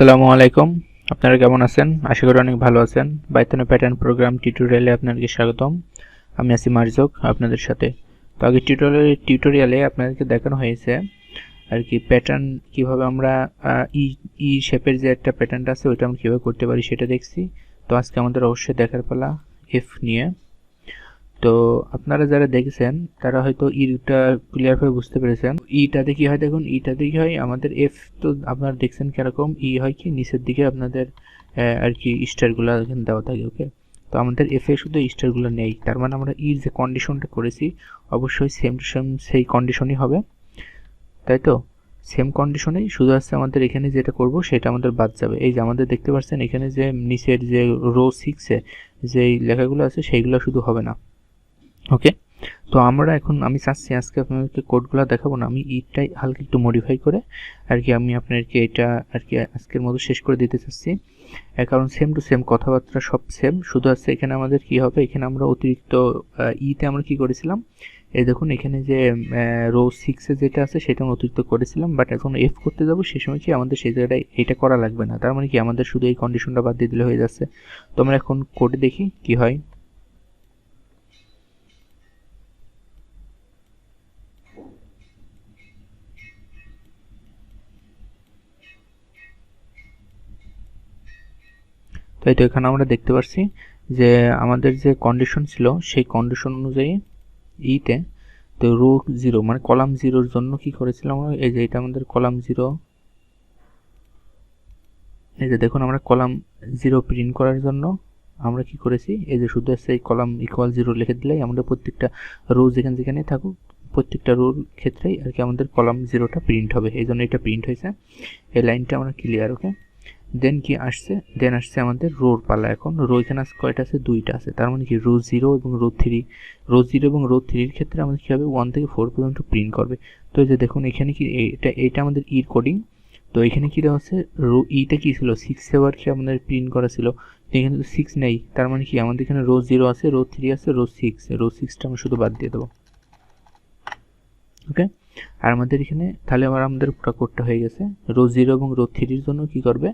আসসালামু আলাইকুম। আপনারা কেমন আছেন? আশা করি অনেক ভালো আছেন। পাইথন প্যাটার্ন প্রোগ্রাম টিউটোরিয়ালে আপনাদেরকে স্বাগতম। আমি আছি মার্জুক আপনাদের সাথে। তো আগে টিউটোরিয়ালে আপনাদেরকে দেখানো হয়েছে আর কি প্যাটার্ন কিভাবে আমরা ই ই শেপের যে একটা প্যাটার্নটা আছে ওইটা আমরা কিভাবে করতে পারি সেটা দেখছি। তো আজকে আমাদের অবশ্যই দেখার পালা এফ নিয়ে। তো আপনারা যারা দেখেছেন তারা হয়তো ইটা ক্লিয়ার ভাবে বুঝতে পেরেছেন। ইটাতে কি হয় দেখুন, ইটাতে কি হয় আমাদের এফ তো আপনারা দেখছেন কিরকম ই হয় কি নিচের দিকে আপনাদের আর কি স্টারগুলো এখানে দেওয়া থাকে। ওকে, তো আমাদের এফ এ শুধু স্টারগুলো নেই, তার মানে আমরা ইর যে কন্ডিশনটা করেছি অবশ্যই সেম টু সেম সেই কন্ডিশনই হবে, তাই তো? সেম কন্ডিশনেই শুধু আসছে আমাদের এখানে যেটা করব সেটা আমাদের বাদ যাবে। এই যে আমাদের দেখতে পাচ্ছেন এখানে যে নিচের যে রো 6 এ যে লেখাগুলো আছে সেইগুলো শুধু হবে না। ওকে, তো আমরা এখন আমি চাচ্ছি আজকে আপনাদেরকে কোডগুলো দেখাবো না, আমি ইটাই হালকা একটু মডিফাই করে আর কি আমি আপনাদেরকে এটা আর কি আজকের মতো শেষ করে দিতে চাচ্ছি। কারণ সেম টু সেম কথাবার্তা সব সেম, শুধু আছে এখানে আমাদের কি হবে, এখানে আমরা অতিরিক্ত ইতে আমরা কি করেছিলাম, এই দেখুন এখানে যে রো 6 এ যেটা আছে সেটা আমরা অতিরিক্ত করেছিলাম, বাট এখন এফ করতে যাবো সেই সময় কি আমাদের সেই জায়গায় এটা করা লাগবে না। তার মানে কি আমাদের শুধু এই কন্ডিশনটা বাদ দিয়ে দিলে হয়ে যাচ্ছে। তো আমরা এখন কোডে দেখি কি হয়। তাই তো এখানে আমরা দেখতে পাচ্ছি যে আমাদের যে কন্ডিশন ছিল সেই কন্ডিশন অনুযায়ী ইতে তো রো 0 মানে কলাম 0 এর জন্য কি করেছিলাম আমরা, এই যে এটা আমাদের কলাম 0, এই যে দেখুন আমরা কলাম 0 প্রিন্ট করার জন্য আমরা কি করেছি, এই যে শুধু আছে এই কলাম ইকুয়াল 0 লিখে দিলেই আমাদের প্রত্যেকটা রো যেখানে যেখানে থাকুক প্রত্যেকটা রোর ক্ষেত্রেই আর কি আমাদের কলাম 0টা প্রিন্ট হবে, এই জন্য এটা প্রিন্ট হয়েছে। এই লাইনটা আমরা ক্লিয়ার। ওকে, দেন কি আসছে, দেন আসছে আমাদের রোর পালা। এখন রো এখানে কয়টা আছে, দুইটা আছে, তার মানে কি রো 0 এবং রো 3, রো 0 এবং রো 3 এর ক্ষেত্রে আমাদের কি হবে 1 থেকে 4 পর্যন্ত প্রিন্ট করবে। তো এই যে দেখুন এখানে কি এটা আমাদের ইর কোডিং। তো এখানে কি দেওয়া আছে, রো ইটা কি ছিল 6 এবার কি আমাদের প্রিন্ট করা ছিল, তো এখানে তো 6 নেই, তার মানে কি আমাদের এখানে রো 0 আছে, রো 3 আছে, রো 6টা আমরা শুধু বাদ দিয়ে দেবো। ওকে, আর আমাদের এখানে তাহলে আমাদের পুরো কোডটা হয়ে গেছে। রো 0 এবং রো 3 এর জন্য কি করবে,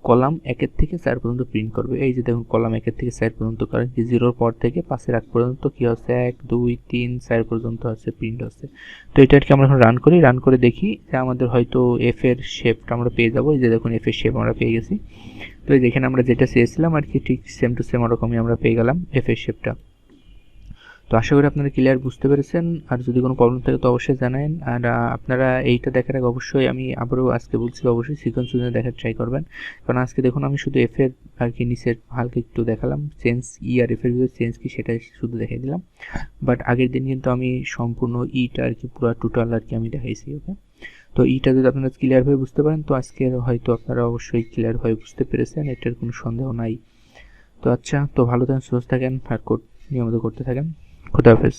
কলাম 1 এর থেকে 4 পর্যন্ত প্রিন্ট করবে। এই যে দেখুন কলাম 1 এর থেকে 4 পর্যন্ত, কারণ কি 0 এর পর থেকে 5 এর আগ পর্যন্ত কি হচ্ছে 1 2 3 4 পর্যন্ত আছে প্রিন্ট হচ্ছে। তো এটা আর কি আমরা এখন রান করে দেখি যে আমাদের হয়তো এফ এর শেপটা আমরা পেয়ে যাবো। এই যে দেখুন এফ এর শেপ আমরা পেয়ে গেছি। তো এই যেখানে আমরা যেটা চেয়েছিলাম আর কি ঠিক সেম টু সেম ওরকমই আমরা পেয়ে গেলাম এফ এর শেপটা। তো আশা করি আপনারা ক্লিয়ার বুঝতে পেরেছেন, আর যদি কোনো প্রবলেম থাকে তো অবশ্যই জানাবেন। আর আপনারা এইটা দেখার আগে অবশ্যই আমি আবারও আজকে বলছি অবশ্যই সিকোয়েন্স অনুযায়ী দেখার ট্রাই করবেন, কারণ আজকে দেখুন আমি শুধু এফ এর আর কি নিচের হালকা একটু দেখালাম চেঞ্জ, ই আর এফ এর ভিতরে চেঞ্জ কি সেটাই শুধু দেখিয়ে দিলাম, বাট আগের দিন কিন্তু আমি সম্পূর্ণ ইটা আর কি পুরো টোটাল আর কি আমি দেখাইছি। ওকে, তো ইটা যদি আপনারা ক্লিয়ারভাবে বুঝতে পারেন তো আজকে হয়তো আপনারা অবশ্যই ক্লিয়ারভাবে বুঝতে পেরেছেন, এটার কোনো সন্দেহ নাই। তো আচ্ছা, তো ভালো থাকেন, সুস্থ থাকেন, আর কোড নিয়মিত করতে থাকেন। খুদা হাফেজ।